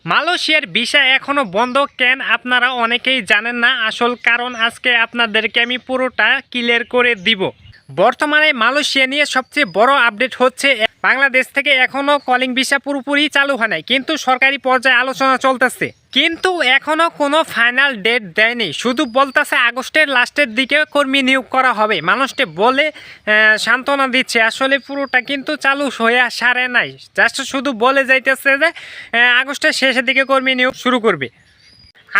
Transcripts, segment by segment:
মালয়েশিয়ার ভিসা এখনো বন্ধ কেন আপনারা অনেকেই জানেন না। আসল কারণ আজকে আপনাদেরকে আমি পুরোটা ক্লিয়ার করে দিব। বর্তমানে মালয়েশিয়া নিয়ে সবচেয়ে বড় আপডেট হচ্ছে বাংলাদেশ থেকে এখনো কলিং ভিসা পুরোপুরি চালু হয় নাই, কিন্তু সরকারি পর্যায়ে আলোচনা চলতেছে, কিন্তু এখনো কোনো ফাইনাল ডেট দেয়নি। শুধু বলতেছে আগস্টের লাস্টের দিকে কর্মী নিয়োগ করা হবে। মানুষকে বলে সান্ত্বনা দিচ্ছে, আসলে পুরোটা কিন্তু চালু হয়ে সারে নাই। জাস্ট শুধু বলে যাইতেছে যে আগস্টের শেষের দিকে কর্মী নিয়োগ শুরু করবে।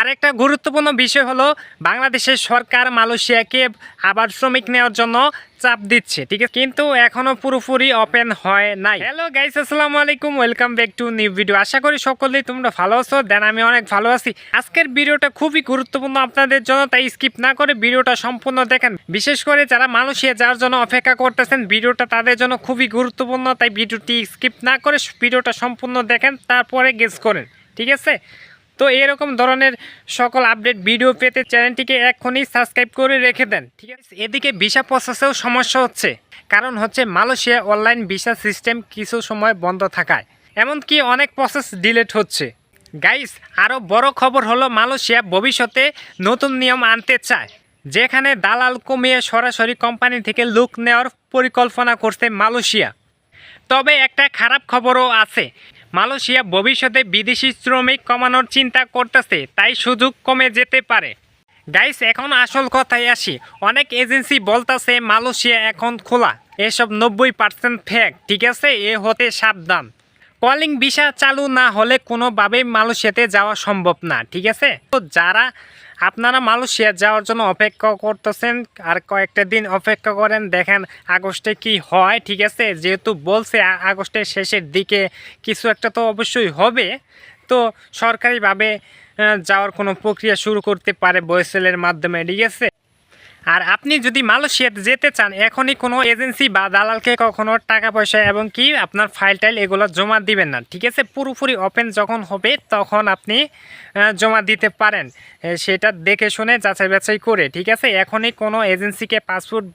আরেকটা গুরুত্বপূর্ণ বিষয় হলো বাংলাদেশের সরকার মালয়েশিয়াকে আবার শ্রমিক নেওয়ার জন্য চাপ দিচ্ছে, ঠিক আছে, কিন্তু এখনো পুরোপুরি ওপেন হয় নাই। হ্যালো গাইস, আসসালামু আলাইকুম, welcome back to new video. আশা করি সকলেই তোমরা ভালো আছো, দেন আমি অনেক ভালো আছি। আজকের ভিডিওটা খুবই গুরুত্বপূর্ণ আপনাদের জন্য, তাই স্কিপ না করে ভিডিওটা সম্পূর্ণ দেখেন। বিশেষ করে যারা মালয়েশিয়া যাওয়ার জন্য অপেক্ষা করতেছেন, ভিডিওটা তাদের জন্য খুবই গুরুত্বপূর্ণ, তাই ভিডিওটি স্কিপ না করে ভিডিওটা সম্পূর্ণ দেখেন, তারপরে গেস করেন, ঠিক আছে। তো এরকম ধরনের সকল আপডেট ভিডিও পেতে চ্যানেলটিকে এখনই সাবস্ক্রাইব করে রেখে দেন, ঠিক আছে। এদিকে ভিসা প্রসেসেও সমস্যা হচ্ছে, কারণ হচ্ছে মালয়েশিয়া অনলাইন ভিসা সিস্টেম কিছু সময় বন্ধ থাকায় এমনকি অনেক প্রসেস ডিলেট হচ্ছে। গাইস, আরও বড় খবর হলো মালয়েশিয়া ভবিষ্যতে নতুন নিয়ম আনতে চায়, যেখানে দালাল কমিয়ে সরাসরি কোম্পানি থেকে লোক নেওয়ার পরিকল্পনা করছে মালয়েশিয়া। তবে একটা খারাপ খবরও আছে, মালয়েশিয়া ভবিষ্যতে বিদেশি শ্রমিক কমানোর চিন্তা করতেছে, তাই সুযোগ কমে যেতে পারে। গাইস, এখন আসল কথায় আসি। অনেক এজেন্সি বলতেছে মালয়েশিয়া এখন খোলা, এসব 90% ফেক, ঠিক আছে, এ হতে সাবধান। কলিং ভিসা চালু না হলে কোনোভাবেই মালয়েশিয়াতে যাওয়া সম্ভব না, ঠিক আছে। তো যারা আপনারা মালয়েশিয়া যাওয়ার জন্য অপেক্ষা করতেছেন, আর কয়েকটা দিন অপেক্ষা করেন, দেখেন আগস্টে কি হয়, ঠিক আছে। যেহেতু বলছে আগস্টের শেষের দিকে কিছু একটা তো অবশ্যই হবে, তো সরকারিভাবে যাওয়ার কোনো প্রক্রিয়া শুরু করতে পারে ভয়েসেলের মাধ্যমে, ঠিক আছে। আর আপনি যদি মালয়েশিয়াতে যেতে চান, এখনই কোনো এজেন্সি বা দালালকে কখনো টাকা পয়সা এবং কি আপনার ফাইল টাইল এগুলো জমা দিবেন না, ঠিক আছে। পুরোপুরি ওপেন যখন হবে তখন আপনি জমা দিতে পারেন, সেটা দেখে শুনে যাচাই বাছাই করে, ঠিক আছে। এখনই কোনো এজেন্সিকে পাসপোর্ট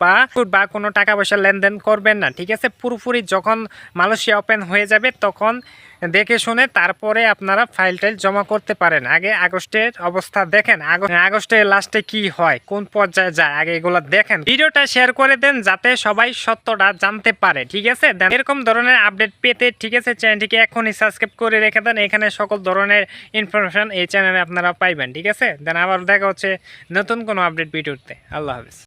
বা কোনো টাকা পয়সা লেনদেন করবেন না, ঠিক আছে। পুরোপুরি যখন মালয়েশিয়া ওপেন হয়ে যাবে তখন দেখে শুনে তারপরে আপনারা ফাইল টাইল জমা করতে পারেন। আগে আগস্টের অবস্থা দেখেন, আগস্টের লাস্টে কি হয়, কোন পর্যায়ে যায়, আগে এগুলো দেখেন। ভিডিওটা শেয়ার করে দেন যাতে সবাই সত্যটা জানতে পারে, ঠিক আছে। এরকম ধরনের আপডেট পেতে, ঠিক আছে, চ্যানেলটিকে এখনই সাবস্ক্রাইব করে রেখে দেন। এখানে সকল ধরনের ইনফরমেশন এই চ্যানেলে আপনারা পাইবেন, ঠিক আছে। দেন আবার দেখা হচ্ছে নতুন কোনো আপডেট ভিডিওতে। আল্লাহ হাফেজ।